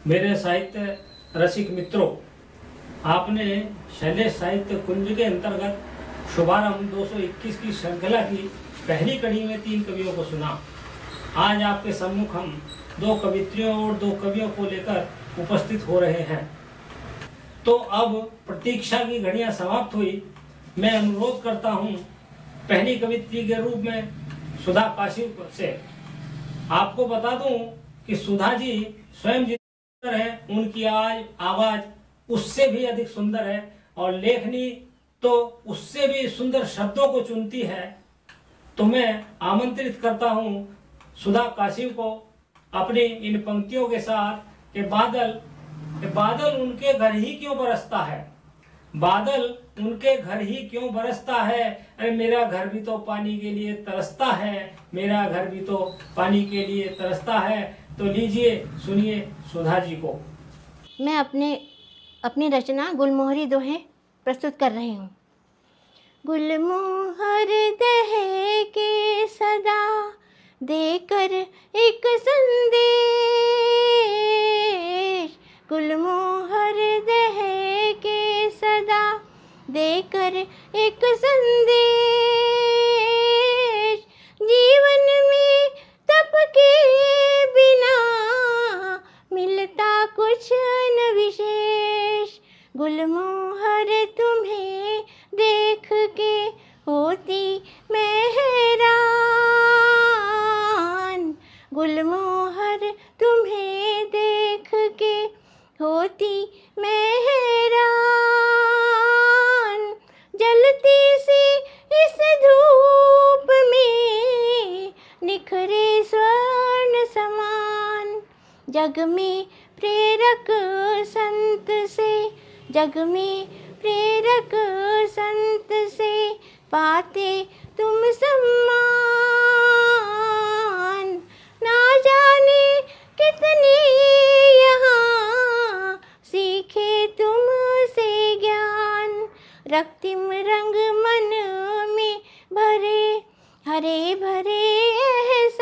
मेरे साहित्य रसिक मित्रों, आपने शैलेश साहित्य कुंज के अंतर्गत शुभारंभ 221 की श्रृंखला की पहली कड़ी में 3 कवियों को सुना। आज आपके सम्मुख हम 2 कवित्रियों और 2 कवियों को लेकर उपस्थित हो रहे हैं। तो अब प्रतीक्षा की घड़ियां समाप्त हुई। मैं अनुरोध करता हूं पहली कवित्री के रूप में सुधा काशिप से। आपको बता दूं कि सुधा जी स्वयं सुंदर है, उनकी आवाज उससे भी अधिक सुंदर है और लेखनी तो उससे भी सुंदर शब्दों को चुनती है। तो मैं आमंत्रित करता हूं सुधा काशिप को अपनी इन पंक्तियों के साथ कि बादल उनके घर ही क्यों बरसता है, बादल उनके घर ही क्यों बरसता है, अरे मेरा घर भी तो पानी के लिए तरसता है, मेरा घर भी तो पानी के लिए तरसता है। तो लीजिए सुनिए सुधा जी को। मैं अपनी रचना गुलमोहरी दोहे प्रस्तुत कर रही हूँ। गुलमोहर दहे के सदा देकर एक संदेश, गुलमोहर दहे के सदा देकर एक संदेश, जीवन में तप के बिना मिलता कुछ न विशेष, गुलमोहर तुम्हें देख के होती मैं हैरान, गुलमोहर तुम्हें देख के होती मैं हैरान, जलती सी इस धूप में निखरे स्वर्ण समान, जग में प्रेरक संत से, जग में प्रेरक संत से पाते तुम सम्मान, ना जाने कितने यहाँ सीखे तुमसे ज्ञान, रक्तिम रंग मन में भरे हरे भरे एहसास,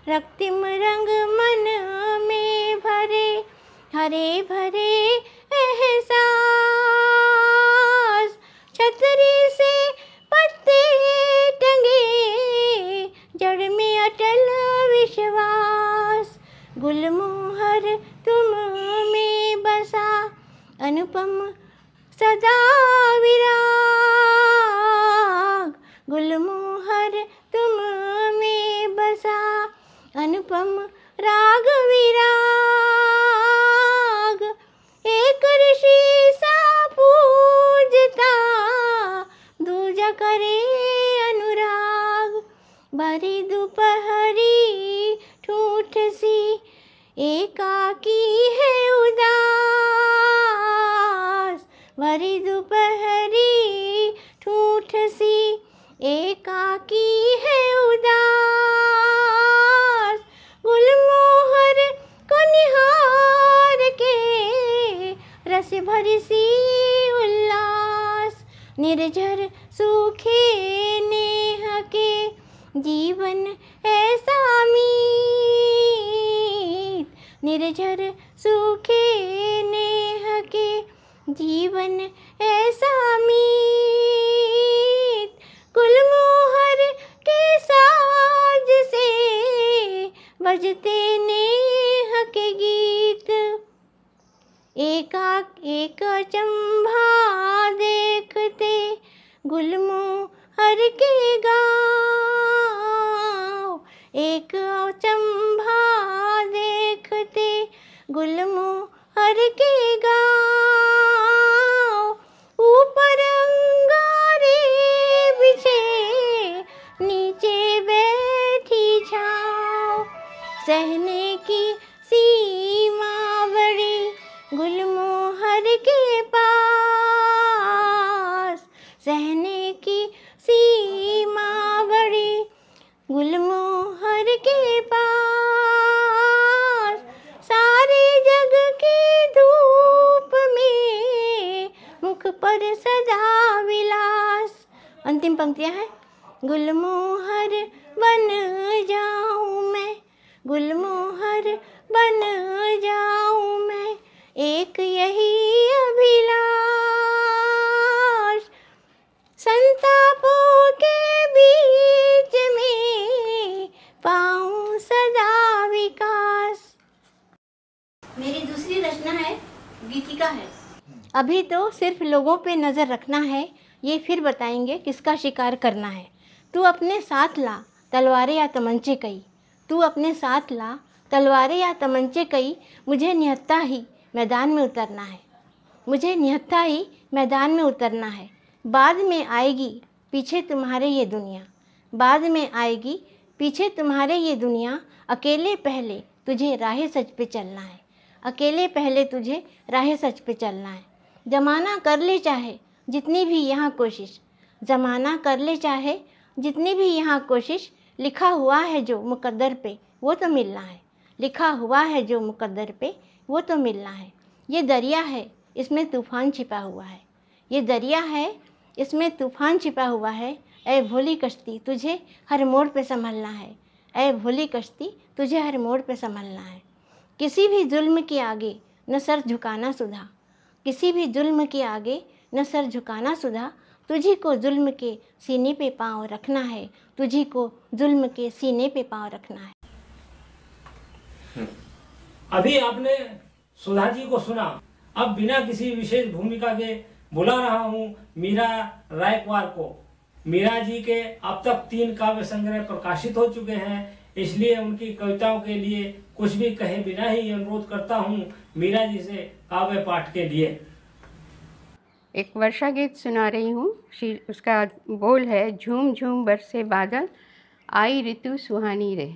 रक्तिम रंग मन में भरे हरे भरे एहसास, छतरी से पत्ते टंगे जड़ में अटल विश्वास, गुलमोहर तुम में बसा अनुपम सदा विराग, गुलमोहर तुम में बसा अनुपम राग विराग, एक ऋषि सा पूजता दूजा करे अनुराग, भरी दोपहरी ठूठ सी एकाकी है उदास, भरी दोपहरी ठूठ सी एकाकी है उदास, गुलमोहर को निहार के रस भरी सी उल्लास, निर्झर सूखे नेह के जीवन ऐसा मीत, निर्झर सूखे नेह के जीवन ऐसा मीत, गुलमोहर के साज से बजते नेह के गीत, एक अचंभा देखते गुलमोहर के गाँव, एक अचंभा देखते गुलमोहर के गाँव, ऊपर अंगारे बिछे नीचे बैठी छाँव, सहने की सीमा बड़ी गुलमोहर के पास, सहने की सीमा बड़ी गुलमोहर के पास, सारे जग की धूप में मुख पर सदा विलास। अंतिम पंक्तियां हैं। गुलमोहर बन जाऊं मैं, गुलमोहर सुंदर बन जाऊं मैं, एक यही अभिलाष, संतापों के बीच में पाऊं सदा विकास। मेरी दूसरी रचना है गीतिका है। अभी तो सिर्फ लोगों पे नज़र रखना है, ये फिर बताएंगे किसका शिकार करना है। तू अपने साथ ला तलवारें या तमंचे कई, तू अपने साथ ला तलवारें या तमंचे कई, मुझे निहत्था ही मैदान में उतरना है, मुझे निहत्था ही मैदान में उतरना है। बाद में आएगी पीछे तुम्हारे ये दुनिया, बाद में आएगी पीछे तुम्हारे ये दुनिया, अकेले पहले तुझे राह सच पे चलना है, अकेले पहले तुझे राह सच पे चलना है। ज़माना कर ले चाहे जितनी भी यहाँ कोशिश, ज़माना कर ले चाहे जितनी भी यहाँ कोशिश, लिखा हुआ है जो मुकद्दर पे वो तो मिलना है, लिखा हुआ है जो मुकद्दर पे वो तो मिलना है। ये दरिया है इसमें तूफ़ान छिपा हुआ है, ये दरिया है इसमें तूफ़ान छिपा हुआ है, ऐ भोली कश्ती तुझे हर मोड़ पे संभलना है, ऐ भोली कश्ती तुझे हर मोड़ पे संभलना है। किसी भी जुल्म के आगे न सर झुकाना सुधा, किसी भी जुल्म के आगे न सर झुकाना सुधा, तुझी को जुल्म के सीने पे पाँव रखना है, तुझी को जुल्म के सीने पे पाँव रखना है। अभी आपने सुधा जी को सुना। अब बिना किसी विशेष भूमिका के बुला रहा हूँ मीरा रायकवार को। मीरा जी के अब तक 3 काव्य संग्रह प्रकाशित हो चुके हैं, इसलिए उनकी कविताओं के लिए कुछ भी कहे बिना ही अनुरोध करता हूँ मीरा जी से काव्य पाठ के लिए। एक वर्षा गीत सुना रही हूँ। उसका बोल है, झूम झूम बरसे बादल आई ऋतु सुहानी रे,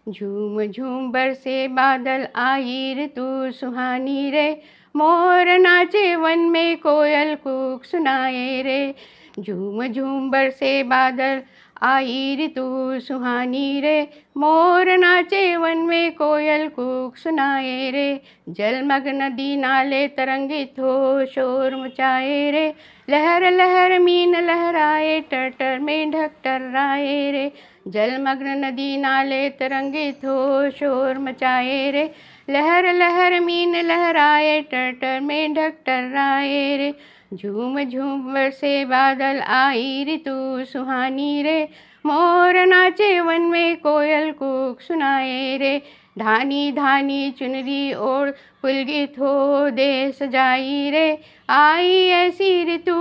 झूम झूम बरसे बादल आई ऋतु सुहानी रे, मोर नाचे वन में कोयल कूक सुनाए रे, झूम झूम बरसे बादल आई ऋतु सुहानी रे, मोर नाचे वन में कोयल कूक सुनाए रे, जलमग्न नदी नाले तरंगित हो शोर मचाए रे, लहर लहर मीन लहराए टर में ढक टर्राए रे, जलमग्न नदी नाले तरंगित हो शोर मचाए रे, लहर लहर मीन लहराए टर में ढक टर्राए रे, झूम झूम बरसे बादल आई ऋतु सुहानी रे, मोर नाचे वन में कोयल कूक सुनाए रे, धानी धानी चुनरी ओढ़ पुलकित हो दे सजाई रे, आई ऐसी ऋतु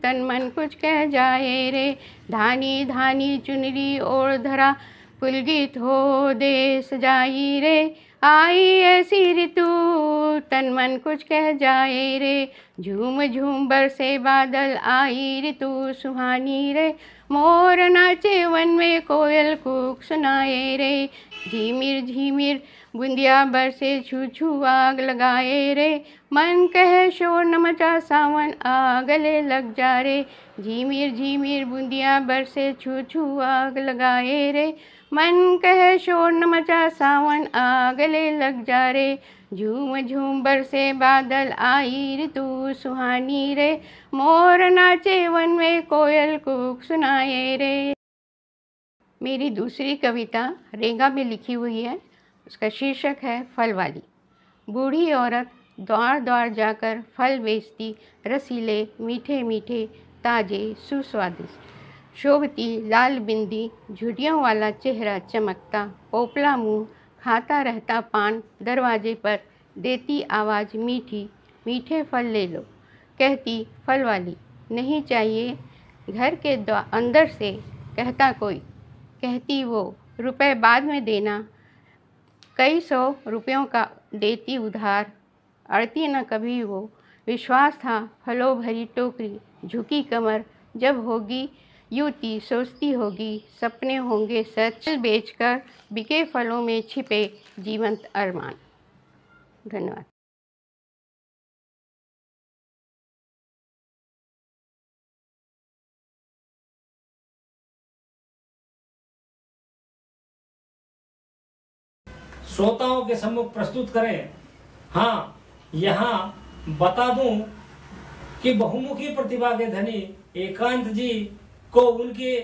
तन मन कुछ कह जाए रे, धानी धानी चुनरी ओढ़ धरा पुलकित हो दे सजाई रे, आई ऐसी ऋतु तन मन कुछ कह जाए रे, झूम झूम बरसे बादल आई ऋतु सुहानी रे, मोर नाचे वन में कोयल कूक सुनाए रे, झीमिर झीमिर बूंदिया बरसे छू छू आग लगाए रे, मन कहे शोर न मचा सावन आ गले लग जा रे, झीमिर झीमिर बूंदिया बरसे छू छू आग लगाए रे, मन कहे शोर न मचा सावन आ गले लग जा रे, झूम झूम बरसे बादल आई ऋतु सुहानी रे, मोर नाचे वन में कोयल कूक सुनाए रे। मेरी दूसरी कविता रेंगा में लिखी हुई है। उसका शीर्षक है फल वाली। बूढ़ी औरत द्वार द्वार जाकर फल बेचती, रसीले मीठे मीठे ताजे सुस्वादिष्ट, शोभती लाल बिंदी, झुर्रियों वाला चेहरा चमकता, पोपला मुंह, खाता रहता पान, दरवाजे पर देती आवाज़ मीठी, मीठे फल ले लो, कहती फल वाली नहीं चाहिए घर के अंदर से, कहता कोई, कहती वो रुपए बाद में देना, कई 100 रुपयों का देती उधार, अड़ती न कभी वो, विश्वास था फलों भरी टोकरी, झुकी कमर जब होगी युवती सोचती होगी सपने होंगे सच, बेचकर बिके फलों में छिपे जीवंत अरमान। धन्यवाद। श्रोताओं के सम्मुख प्रस्तुत करें। हाँ, यहाँ बता दूं कि बहुमुखी प्रतिभा के धनी एकांत जी को उनके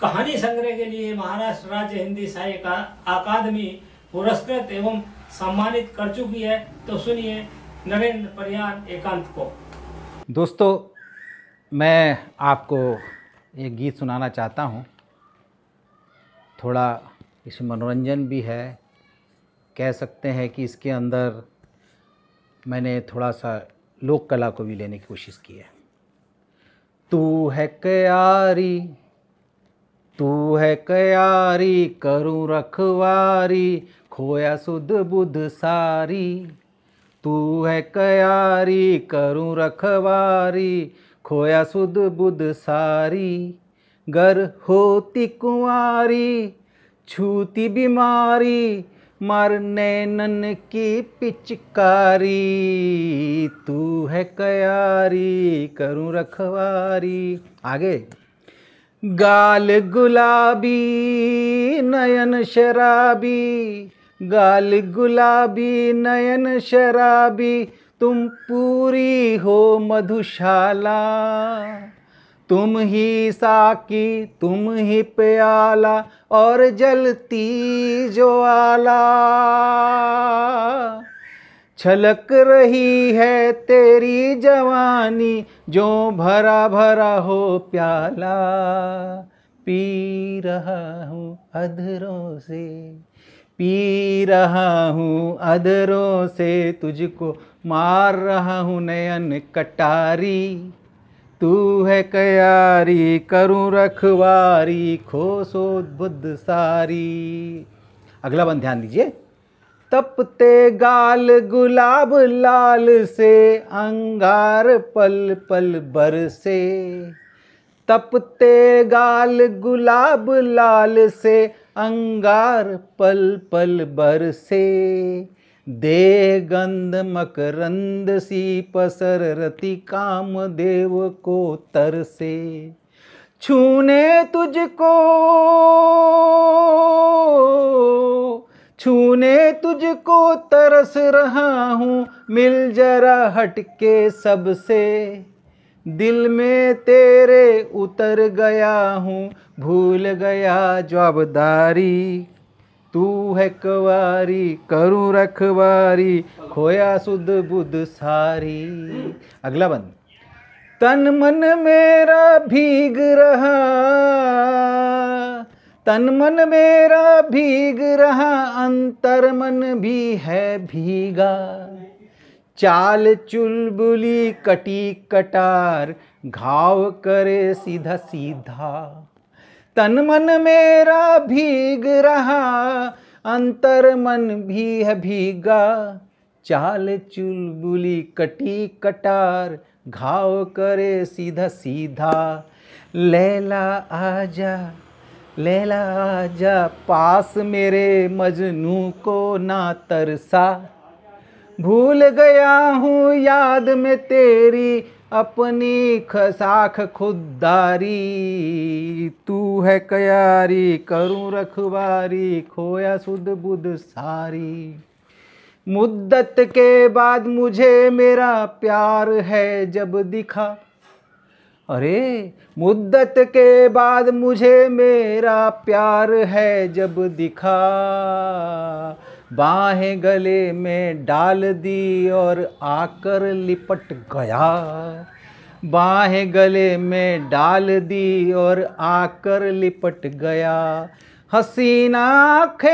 कहानी संग्रह के लिए महाराष्ट्र राज्य हिंदी साहित्य अकादमी पुरस्कृत एवं सम्मानित कर चुकी है। तो सुनिए नरेंद्र परियार एकांत को। दोस्तों, मैं आपको एक गीत सुनाना चाहता हूँ। थोड़ा इसमें मनोरंजन भी है, कह सकते हैं कि इसके अंदर मैंने थोड़ा सा लोक कला को भी लेने की कोशिश की है। तू है क्यारी, तू है क्यारी, करूँ रखवारी, खोया सुध बुध सारी। तू है क्यारी, करूँ रखवारी, खोया सुध बुध सारी। गर होती कुंवारी, छूती बीमारी, मार नैनन की पिचकारी। तू है क्यारी, करूँ रखवारी। आगे। गाल गुलाबी, नयन शराबी, गाल गुलाबी, नयन शराबी, तुम पूरी हो मधुशाला। तुम ही साकी, तुम ही प्याला, और जलती ज्वाला। छलक रही है तेरी जवानी, जो भरा भरा हो प्याला। पी रहा हूँ अधरों से, पी रहा हूँ अधरों से, तुझको मार रहा हूँ नयन कटारी। तू है क्यारी, करूँ रखवारी, खो सोध बुध सारी। अगला बंद ध्यान दीजिए। तपते गाल गुलाब लाल से, अंगार पल पल बरसे। तपते गाल गुलाब लाल से, अंगार पल पल बरसे। दे गंध मकरंद सी पसर रति, कामदेव को तरसे। छूने तुझको, छूने तुझको तरस रहा हूँ, मिल जरा हटके सबसे। दिल में तेरे उतर गया हूँ, भूल गया जवाबदारी। तू है क्यारी, करूँ रखवारी, खोया सुध बुध सारी। अगला बंद। तन मन मेरा भीग रहा, तन मन मेरा भीग रहा, अंतर मन भी है भीगा। चाल चुलबुली कटी कटार, घाव करे सीधा सीधा। तन मन मेरा भीग रहा, अंतर मन भी है भीगा। चाल चुलबुली कटी कटार, घाव करे सीधा सीधा। लैला आजा, लैला आजा, पास मेरे मजनू को ना तरसा। भूल गया हूँ याद में तेरी, अपनी खसाख खुददारी। तू है क्यारी, करूँ रखवारी, खोया सुध बुध सारी। मुद्दत के बाद मुझे मेरा प्यार है जब दिखा। अरे मुद्दत के बाद मुझे मेरा प्यार है जब दिखा। बाहें गले में डाल दी और आकर लिपट गया। बाहें गले में डाल दी और आकर लिपट गया। हसीना आँखें,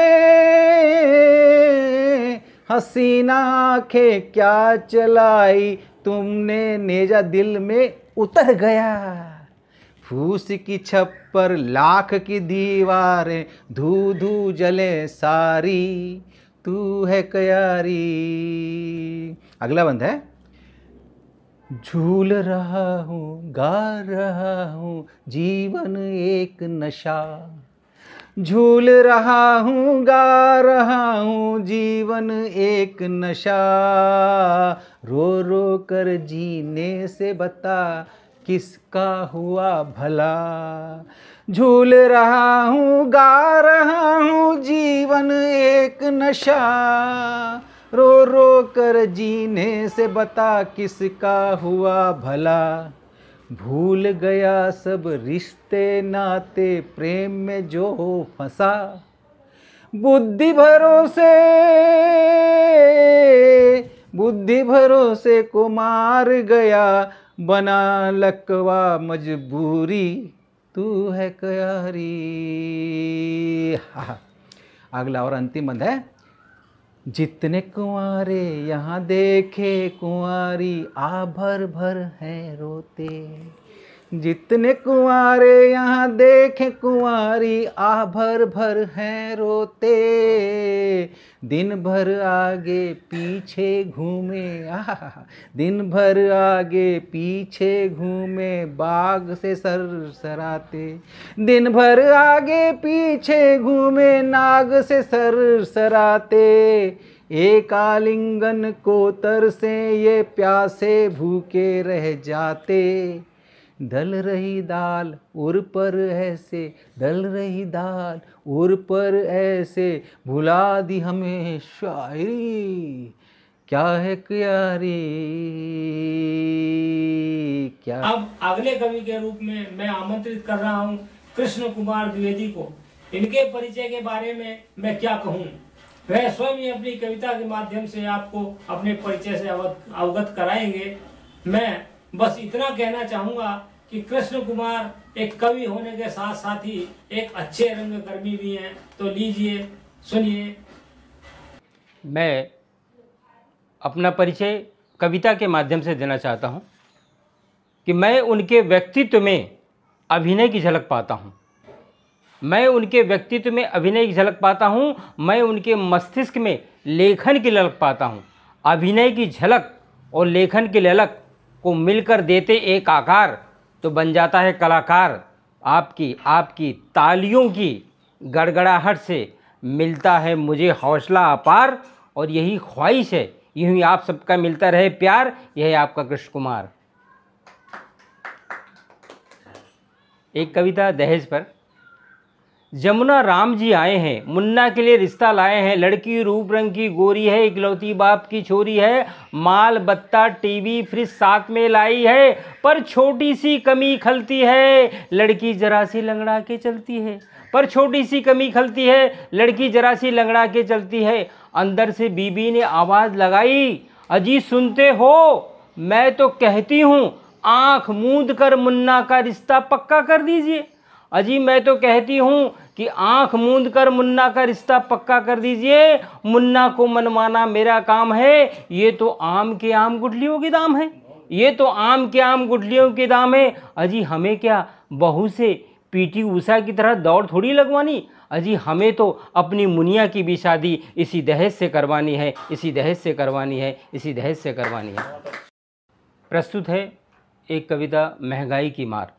हसीना आँखें क्या चलाई तुमने, नेजा दिल में उतर गया। फूस की छप्पर लाख की दीवारें, धू धू जले सारी। तू है क्यारी। अगला बंद है। झूल रहा हूँ, गा रहा हूँ, जीवन एक नशा। झूल रहा हूँ, गा रहा हूँ, जीवन एक नशा। रो रो कर जीने से बता, किसका हुआ भला। झूल रहा हूँ, गा रहा हूँ, जीवन एक नशा। रो रो कर जीने से बता, किसका हुआ भला। भूल गया सब रिश्ते नाते, प्रेम में जो फंसा। बुद्धि भरोसे को मार गया, बना लकवा मजबूरी, तू है क्यारी। अगला और अंतिम बंद है। जितने कुंवारे यहाँ देखे कुंवारी, आ भर भर हैं रोते। जितने कुंवारे यहाँ देखे कुंवारी, आ भर भर हैं रोते। दिन भर आगे पीछे घूमे, दिन भर आगे पीछे घूमे, बाग से सर सराते। दिन भर आगे पीछे घूमे, नाग से सर सराते। एक आलिंगन को तरसे ये प्यासे भूखे रह जाते। डल रही दाल उर पर ऐसे, डल रही दाल उर पर ऐसे, भुला दी हमें शायरी, क्या है क्यारी, क्या। अब अगले कवि के रूप में मैं आमंत्रित कर रहा हूँ कृष्ण कुमार द्विवेदी को। इनके परिचय के बारे में मैं क्या कहूँ, वह स्वयं ही अपनी कविता के माध्यम से आपको अपने परिचय से अवगत कराएंगे। मैं बस इतना कहना चाहूंगा कि कृष्ण कुमार एक कवि होने के साथ साथ ही एक अच्छे रंगकर्मी भी हैं। तो लीजिए सुनिए। मैं अपना परिचय कविता के माध्यम से देना चाहता हूं कि मैं उनके व्यक्तित्व में अभिनय की झलक पाता हूं। मैं उनके व्यक्तित्व में अभिनय की झलक पाता हूं। मैं उनके मस्तिष्क में लेखन की ललक पाता हूं। अभिनय की झलक और लेखन की ललक को मिलकर देते एक आकार, तो बन जाता है कलाकार। आपकी तालियों की गड़गड़ाहट से मिलता है मुझे हौसला अपार, और यही ख्वाहिश है, यूं ही आप सबका मिलता रहे प्यार। यह है आपका कृष्ण कुमार। एक कविता दहेज पर। जमुना राम जी आए हैं, मुन्ना के लिए रिश्ता लाए हैं। लड़की रूप रंग की गोरी है, इकलौती बाप की छोरी है। माल बत्ता टीवी फ्रिज साथ में लाई है, पर छोटी सी कमी खलती है, लड़की जरा सी लंगड़ा के चलती है। पर छोटी सी कमी खलती है, लड़की जरा सी लंगड़ा के चलती है। अंदर से बीबी ने आवाज़ लगाई, अजी सुनते हो, मैं तो कहती हूँ आँख मूंद कर मुन्ना का रिश्ता पक्का कर दीजिए। अजी मैं तो कहती हूँ कि आंख मूंद कर मुन्ना का रिश्ता पक्का कर दीजिए। मुन्ना को मनवाना मेरा काम है, ये तो आम के आम गुठलियों के दाम है, ये तो आम के आम गुठलियों के दाम है। अजी हमें क्या बहू से पीटी उषा की तरह दौड़ थोड़ी लगवानी। अजी हमें तो अपनी मुनिया की भी शादी इसी दहेज से करवानी है, इसी दहेज से करवानी है, इसी दहेज से करवानी है। प्रस्तुत है एक कविता महंगाई की मार।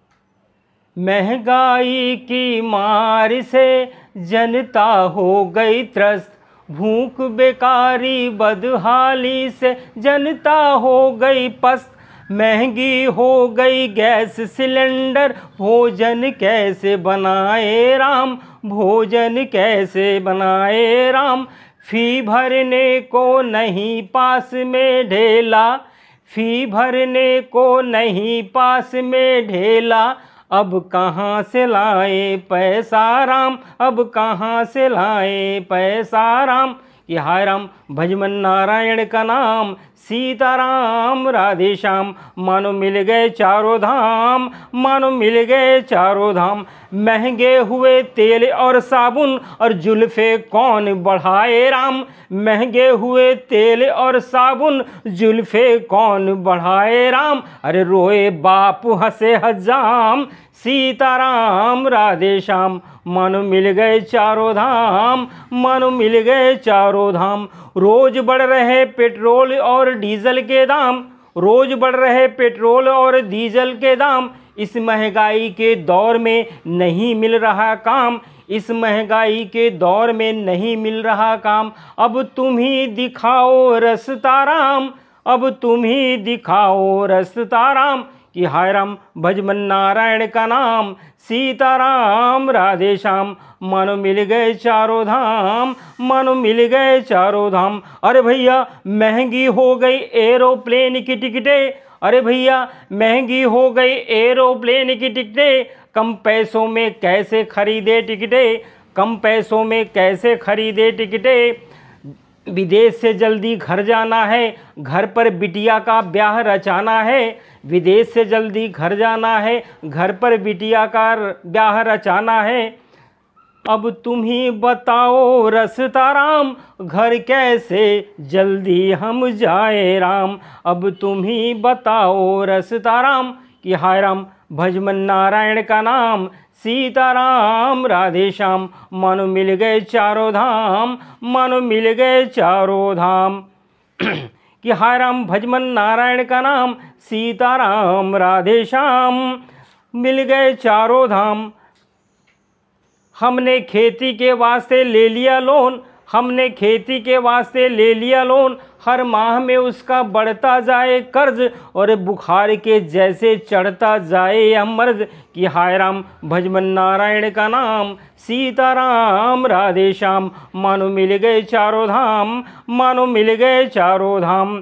महंगाई की मार से जनता हो गई त्रस्त, भूख बेकारी बदहाली से जनता हो गई पस्त। महंगी हो गई गैस सिलेंडर, भोजन कैसे बनाए राम, भोजन कैसे बनाए राम। फी भरने को नहीं पास में ढेला, फी भरने को नहीं पास में ढेला। अब कहाँ से लाए पैसा राम, अब कहाँ से लाए पैसा राम। कि हाय राम भजमन नारायण का नाम, सीताराम राधे श्याम। मानो मिल गए चारों धाम, मानो मिल गए चारों धाम। महंगे हुए तेल और साबुन और जुल्फे कौन बढ़ाए राम, महंगे हुए तेल और साबुन जुल्फे कौन बढ़ाए राम। अरे रोए बाप हंसे हजाम, सीताराम राधे श्याम। मानो मिल गए चारों धाम, मानो मिल गए चारों धाम। रोज बढ़ रहे पेट्रोल और डीजल के दाम, रोज बढ़ रहे पेट्रोल और डीजल के दाम। इस महंगाई के दौर में नहीं मिल रहा काम, इस महंगाई के दौर में नहीं मिल रहा काम। अब तुम ही दिखाओ रास्ता राम, अब तुम ही दिखाओ रास्ता राम। कि हाय राम भजमन नारायण का नाम, सीताराम राधे श्याम। मानो मिल गए चारों धाम, मानो मिल गए चारों धाम। अरे भैया महंगी हो गई एरोप्लेन की टिकटें, अरे भैया महंगी हो गई एरोप्लेन की टिकटें। कम पैसों में कैसे खरीदे टिकटें, कम पैसों में कैसे खरीदे टिकटें, विदेश से जल्दी घर जाना है, घर पर बिटिया का ब्याह रचाना है। विदेश से जल्दी घर जाना है, घर पर बिटिया का ब्याह रचाना है। अब तुम ही बताओ रसता राम, घर कैसे जल्दी हम जाए राम। अब तुम ही बताओ रसता राम, कि हाय राम भजमन नारायण का नाम। सीताराम राधे श्याम, मानो मिल गए चारों धाम, मानो मिल गए चारों धाम। कि हाय राम भजमन नारायण का नाम, सीताराम राधे श्याम, मिल गए चारों धाम। हमने खेती के वास्ते ले लिया लोन, हमने खेती के वास्ते ले लिया लोन। हर माह में उसका बढ़ता जाए कर्ज, और बुखार के जैसे चढ़ता जाए यह मर्ज। कि हाय राम भजमन नारायण का नाम, सीताराम राधे श्याम, मानो मिल गए चारों धाम, मानो मिल गए चारों धाम।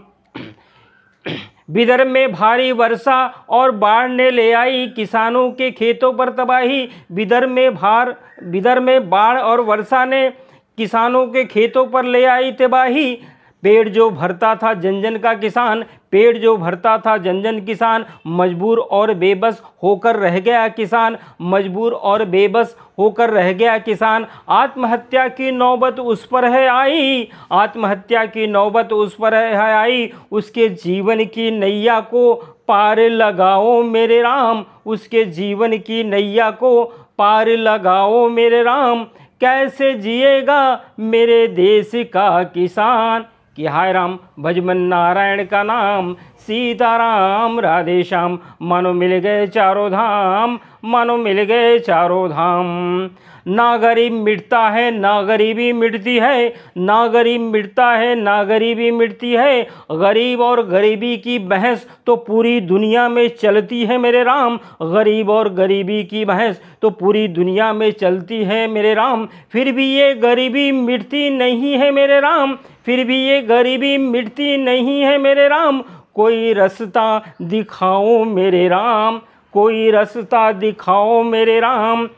विदर्भ में भारी वर्षा और बाढ़ ने ले आई किसानों के खेतों पर तबाही। विदर्भ में बाढ़ और वर्षा ने किसानों के खेतों पर ले आई तबाही। पेड़ जो भरता था जन जन का किसान, पेड़ जो भरता था जन जन किसान, मजबूर और बेबस होकर रह गया किसान, मजबूर और बेबस होकर रह गया किसान। आत्महत्या की नौबत उस पर है आई, आत्महत्या की नौबत उस पर है आई। उसके जीवन की नैया को पार लगाओ मेरे राम, उसके जीवन की नैया को पार लगाओ मेरे राम। कैसे जिएगा मेरे देश का किसान, कि हाय राम भजमन नारायण का नाम, सीताराम राधे श्याम, मानो मिल गए चारों धाम, मानो मिल गए चारों धाम। ना गरीब मिटता है ना गरीबी मिटती है, ना गरीब मिटता है ना गरीबी मिटती है। गरीब और गरीबी की बहस तो पूरी दुनिया में चलती है मेरे राम, गरीब और गरीबी की बहस तो पूरी दुनिया में चलती है मेरे राम। फिर भी ये गरीबी मिटती नहीं है मेरे राम, फिर भी ये गरीबी मिटती नहीं है मेरे राम। कोई रास्ता दिखाओ मेरे राम, कोई रास्ता दिखाओ मेरे राम।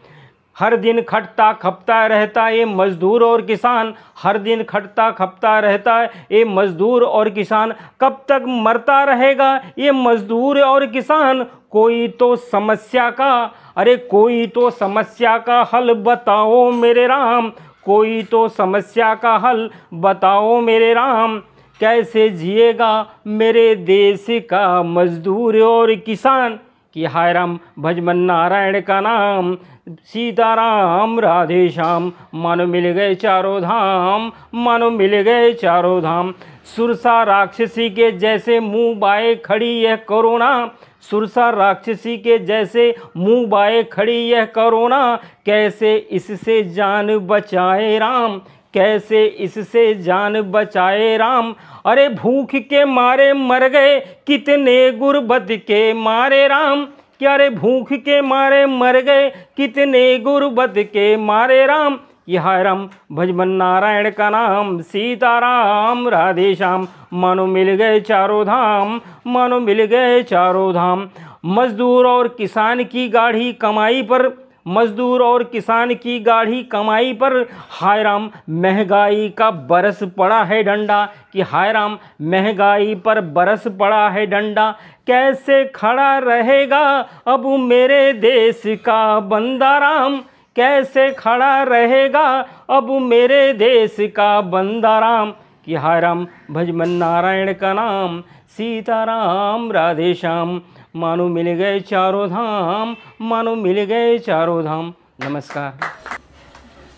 हर दिन खटता खपता रहता ये मजदूर और किसान, हर दिन खटता खपता रहता है ये मजदूर और किसान। कब तक मरता रहेगा ये मजदूर और किसान। कोई तो समस्या का, अरे कोई तो समस्या का हल बताओ मेरे राम, कोई तो समस्या का हल बताओ मेरे राम। कैसे जिएगा मेरे देश का मजदूर और किसान, कि हाय राम भजमन नारायण का नाम, सीताराम राधे श्याम, मानो मिल गए चारों धाम, मानो मिल गए चारों धाम। सुरसा राक्षसी के जैसे मुंह बाए खड़ी यह कोरोना, सुरसा राक्षसी के जैसे मुंह बाए खड़ी यह कोरोना। कैसे इससे जान बचाए राम, कैसे इससे जान बचाए राम। अरे भूख के मारे मर गए कितने गुर्बत के मारे राम, क्या रे भूख के मारे मर गए कितने गुर्बत के मारे राम। ये हाय राम भजमन नारायण का नाम, सीताराम राधे श्याम, मानो मिल गए चारों धाम, मानो मिल गए चारों धाम। मजदूर और किसान की गाढ़ी कमाई पर, मजदूर और किसान की गाढ़ी कमाई पर हाय राम महंगाई का बरस पड़ा है डंडा, कि हाय राम महंगाई पर बरस पड़ा है डंडा। कैसे खड़ा रहेगा अब मेरे देश का बंदा राम, कैसे खड़ा रहेगा अब मेरे देश का बंदा राम। कि हाय राम भजमन नारायण का नाम, सीताराम राधे श्याम, मानो मिल गए चारों धाम, मानो मिल गए चारों धाम। नमस्कार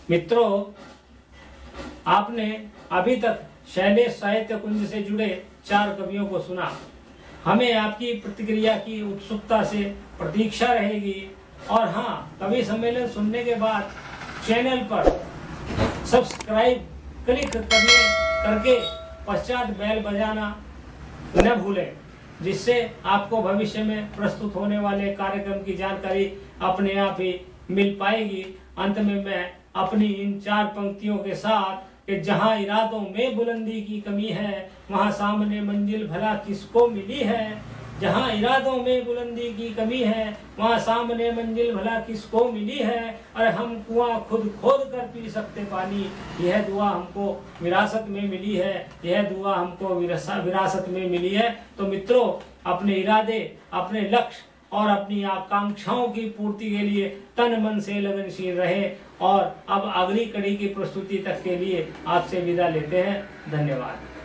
मित्रों, आपने अभी तक शैलेश साहित्य कुंज से जुड़े 4 कवियों को सुना। हमें आपकी प्रतिक्रिया की उत्सुकता से प्रतीक्षा रहेगी। और हाँ, कवि सम्मेलन सुनने के बाद चैनल पर सब्सक्राइब क्लिक करके पश्चात बेल बजाना न भूलें, जिससे आपको भविष्य में प्रस्तुत होने वाले कार्यक्रम की जानकारी अपने आप ही मिल पाएगी। अंत में मैं अपनी इन 4 पंक्तियों के साथ कि जहां इरादों में बुलंदी की कमी है, वहां सामने मंजिल भला किसको मिली है। जहाँ इरादों में बुलंदी की कमी है, वहाँ सामने मंजिल भला किसको मिली है। अरे हम कुआं खुद खोद कर पी सकते पानी, यह दुआ हमको विरासत में मिली है, यह दुआ हमको विरासत में मिली है। तो मित्रों, अपने इरादे, अपने लक्ष्य और अपनी आकांक्षाओं की पूर्ति के लिए तन मन से लगनशील रहे। और अब अगली कड़ी की प्रस्तुति तक के लिए आपसे विदा लेते हैं। धन्यवाद।